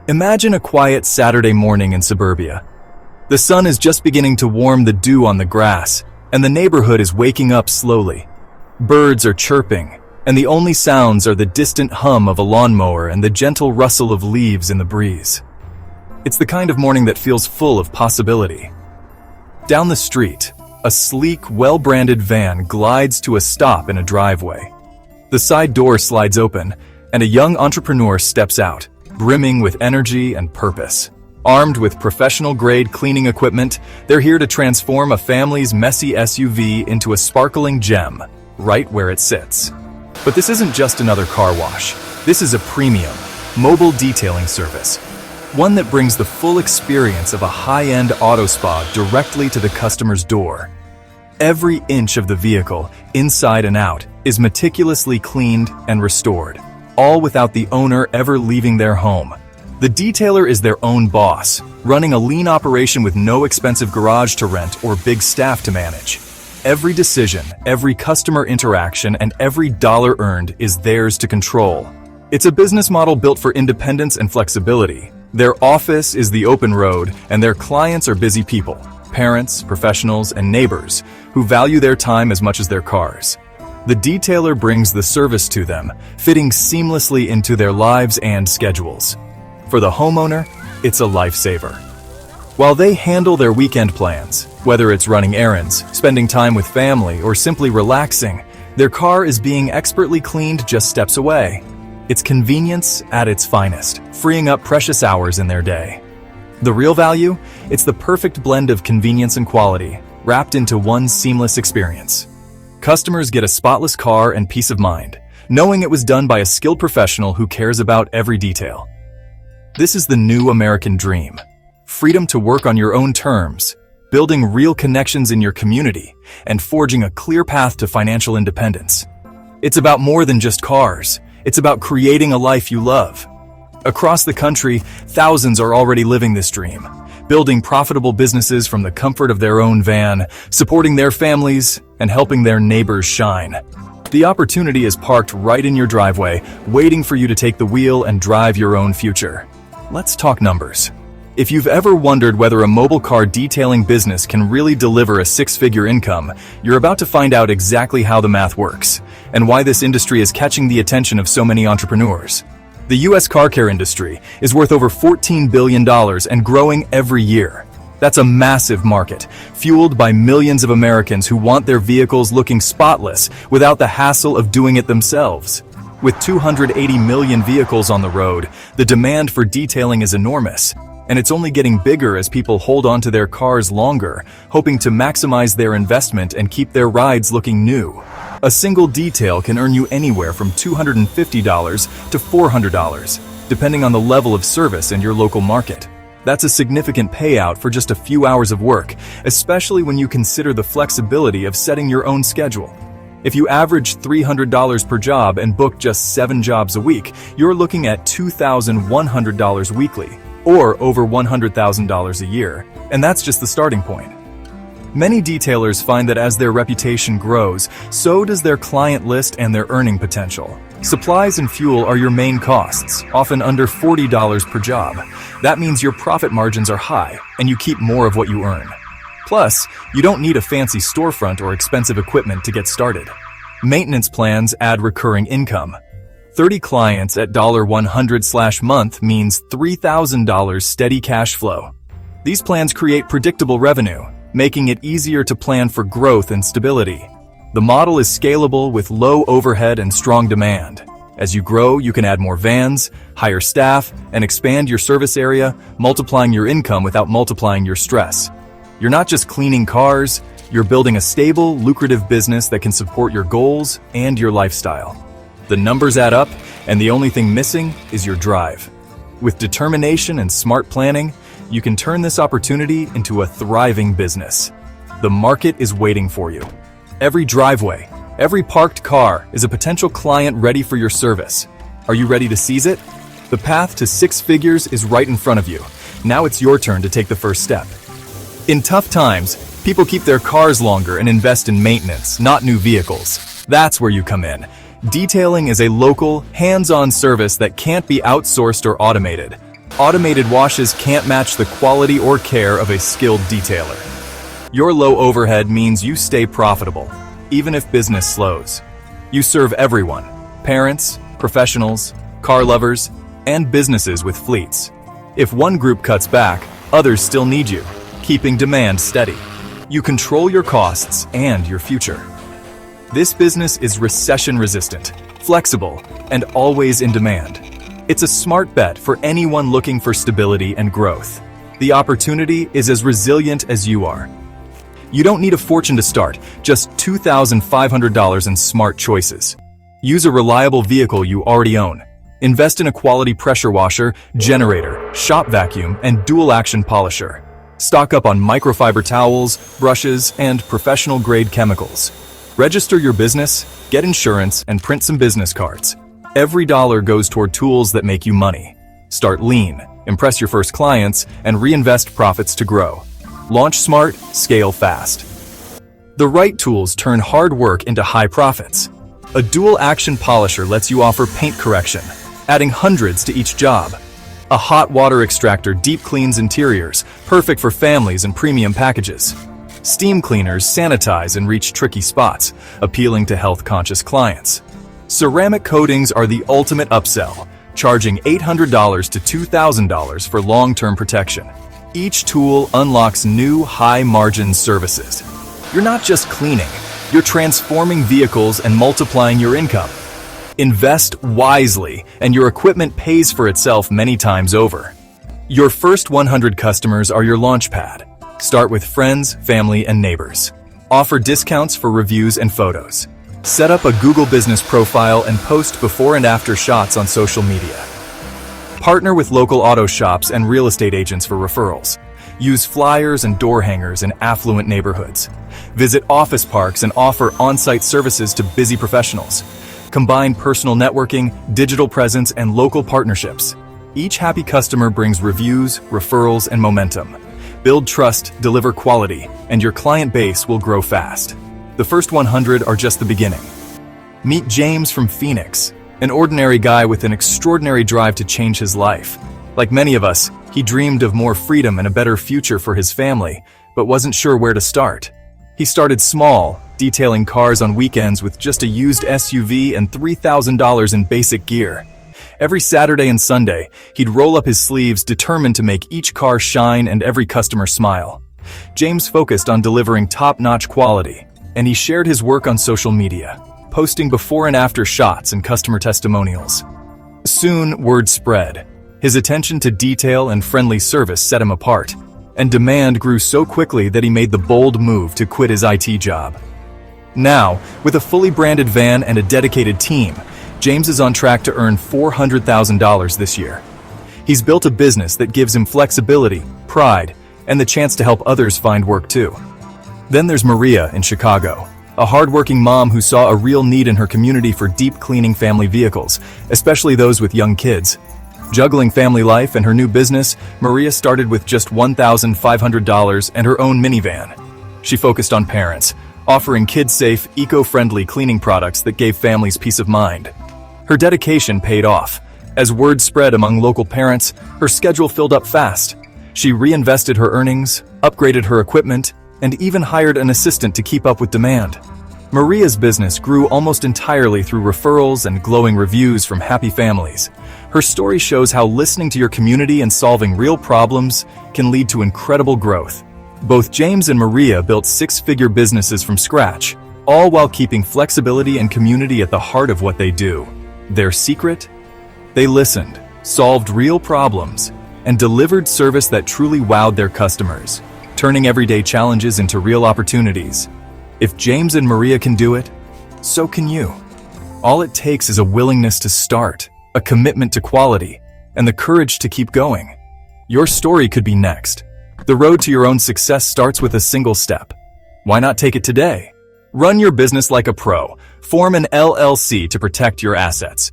Imagine a quiet Saturday morning in suburbia. The sun is just beginning to warm the dew on the grass, and the neighborhood is waking up slowly. Birds are chirping, and the only sounds are the distant hum of a lawnmower and the gentle rustle of leaves in the breeze. It's the kind of morning that feels full of possibility. Down the street, a sleek, well-branded van glides to a stop in a driveway. The side door slides open, and a young entrepreneur steps out, brimming with energy and purpose. Armed with professional-grade cleaning equipment, they're here to transform a family's messy SUV into a sparkling gem, right where it sits. But this isn't just another car wash. This is a premium, mobile detailing service, one that brings the full experience of a high-end auto spa directly to the customer's door. Every inch of the vehicle, inside and out, is meticulously cleaned and restored, all without the owner ever leaving their home. The detailer is their own boss, running a lean operation with no expensive garage to rent or big staff to manage. Every decision, every customer interaction, and every dollar earned is theirs to control. It's a business model built for independence and flexibility. Their office is the open road, and their clients are busy people, parents, professionals, and neighbors who value their time as much as their cars. The detailer brings the service to them, fitting seamlessly into their lives and schedules. For the homeowner, it's a lifesaver. While they handle their weekend plans, whether it's running errands, spending time with family, or simply relaxing, their car is being expertly cleaned just steps away. It's convenience at its finest, freeing up precious hours in their day. The real value? It's the perfect blend of convenience and quality, wrapped into one seamless experience. Customers get a spotless car and peace of mind, knowing it was done by a skilled professional who cares about every detail. This is the new American dream. Freedom to work on your own terms, building real connections in your community, and forging a clear path to financial independence. It's about more than just cars. It's about creating a life you love. Across the country, thousands are already living this dream, building profitable businesses from the comfort of their own van, supporting their families, and helping their neighbors shine. The opportunity is parked right in your driveway, waiting for you to take the wheel and drive your own future. Let's talk numbers. If you've ever wondered whether a mobile car detailing business can really deliver a six-figure income, you're about to find out exactly how the math works, and why this industry is catching the attention of so many entrepreneurs. The U.S. car care industry is worth over $14 billion and growing every year. That's a massive market, fueled by millions of Americans who want their vehicles looking spotless without the hassle of doing it themselves. With 280 million vehicles on the road, the demand for detailing is enormous, and it's only getting bigger as people hold on to their cars longer, hoping to maximize their investment and keep their rides looking new. A single detail can earn you anywhere from $250 to $400, depending on the level of service in your local market. That's a significant payout for just a few hours of work, especially when you consider the flexibility of setting your own schedule. If you average $300 per job and book just 7 jobs a week, you're looking at $2,100 weekly, or over $100,000 a year, and that's just the starting point. Many detailers find that as their reputation grows, so does their client list and their earning potential. Supplies and fuel are your main costs, often under $40 per job. That means your profit margins are high, and you keep more of what you earn. Plus, you don't need a fancy storefront or expensive equipment to get started. Maintenance plans add recurring income. 30 clients at $100/month means $3,000 steady cash flow. These plans create predictable revenue, making it easier to plan for growth and stability. The model is scalable with low overhead and strong demand. As you grow, you can add more vans, hire staff, and expand your service area, multiplying your income without multiplying your stress. You're not just cleaning cars, you're building a stable, lucrative business that can support your goals and your lifestyle. The numbers add up, and the only thing missing is your drive. With determination and smart planning, you can turn this opportunity into a thriving business. The market is waiting for you. Every driveway, every parked car is a potential client ready for your service. Are you ready to seize it? The path to 6 figures is right in front of you. Now it's your turn to take the first step. In tough times, people keep their cars longer and invest in maintenance, not new vehicles. That's where you come in. Detailing is a local, hands-on service that can't be outsourced or automated. Automated washes can't match the quality or care of a skilled detailer. Your low overhead means you stay profitable, even if business slows. You serve everyone: parents, professionals, car lovers, and businesses with fleets. If one group cuts back, others still need you, keeping demand steady. You control your costs and your future. This business is recession-resistant, flexible, and always in demand. It's a smart bet for anyone looking for stability and growth. The opportunity is as resilient as you are. You don't need a fortune to start, just $2,500 in smart choices. Use a reliable vehicle you already own. Invest in a quality pressure washer, generator, shop vacuum, and dual-action polisher. Stock up on microfiber towels, brushes, and professional-grade chemicals. Register your business, get insurance, and print some business cards. Every dollar goes toward tools that make you money. Start lean, impress your first clients, and reinvest profits to grow. Launch smart, scale fast. The right tools turn hard work into high profits. A dual-action polisher lets you offer paint correction, adding hundreds to each job. A hot water extractor deep cleans interiors, perfect for families and premium packages. Steam cleaners sanitize and reach tricky spots, appealing to health-conscious clients. Ceramic coatings are the ultimate upsell, charging $800 to $2,000 for long-term protection. Each tool unlocks new high-margin services. You're not just cleaning, you're transforming vehicles and multiplying your income. Invest wisely, and your equipment pays for itself many times over. Your first 100 customers are your launchpad. Start with friends, family, and neighbors. Offer discounts for reviews and photos. Set up a Google business profile and post before and after shots on social media. Partner with local auto shops and real estate agents for referrals. Use flyers and door hangers in affluent neighborhoods. Visit office parks and offer on-site services to busy professionals. Combine personal networking, digital presence, and local partnerships. Each happy customer brings reviews, referrals, and momentum. Build trust, deliver quality, and your client base will grow fast. The first 100 are just the beginning. Meet James from Phoenix, an ordinary guy with an extraordinary drive to change his life. Like many of us, he dreamed of more freedom and a better future for his family, but wasn't sure where to start. He started small, detailing cars on weekends with just a used SUV and $3,000 in basic gear. Every Saturday and Sunday, he'd roll up his sleeves, determined to make each car shine and every customer smile. James focused on delivering top-notch quality, and he shared his work on social media, posting before and after shots and customer testimonials. Soon, word spread. His attention to detail and friendly service set him apart, and demand grew so quickly that he made the bold move to quit his IT job. Now, with a fully branded van and a dedicated team, James is on track to earn $400,000 this year. He's built a business that gives him flexibility, pride, and the chance to help others find work too. Then there's Maria in Chicago, a hardworking mom who saw a real need in her community for deep cleaning family vehicles, especially those with young kids. Juggling family life and her new business, Maria started with just $1,500 and her own minivan. She focused on parents, offering kid-safe, eco-friendly cleaning products that gave families peace of mind. Her dedication paid off. As word spread among local parents, her schedule filled up fast. She reinvested her earnings, upgraded her equipment, and even hired an assistant to keep up with demand. Maria's business grew almost entirely through referrals and glowing reviews from happy families. Her story shows how listening to your community and solving real problems can lead to incredible growth. Both James and Maria built six-figure businesses from scratch, all while keeping flexibility and community at the heart of what they do. Their secret? They listened, solved real problems, and delivered service that truly wowed their customers, turning everyday challenges into real opportunities. If James and Maria can do it, so can you. All it takes is a willingness to start, a commitment to quality, and the courage to keep going. Your story could be next. The road to your own success starts with a single step. Why not take it today? Run your business like a pro. Form an LLC to protect your assets.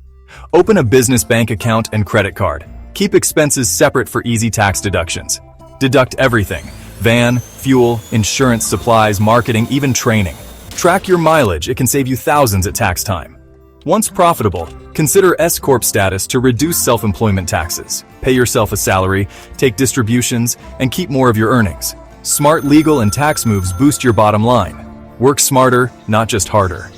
Open a business bank account and credit card. Keep expenses separate for easy tax deductions. Deduct everything: van, fuel, insurance, supplies, marketing, even training. Track your mileage. It can save you thousands at tax time. Once profitable, consider S-Corp status to reduce self-employment taxes, pay yourself a salary, take distributions, and keep more of your earnings. Smart legal and tax moves boost your bottom line. Work smarter, not just harder.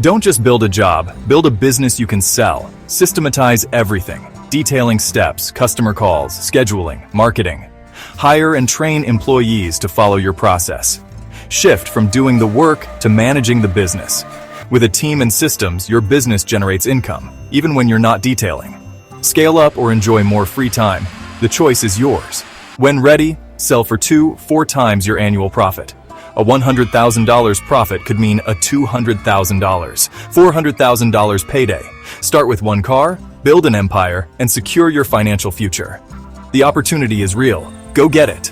Don't just build a job, build a business you can sell. Systematize everything, detailing steps, customer calls, scheduling, marketing. Hire and train employees to follow your process. Shift from doing the work to managing the business. With a team and systems, your business generates income, even when you're not detailing. Scale up or enjoy more free time. The choice is yours. When ready, sell for 2-4 times your annual profit. A $100,000 profit could mean a $200,000, $400,000 payday. Start with one car, build an empire, and secure your financial future. The opportunity is real. Go get it.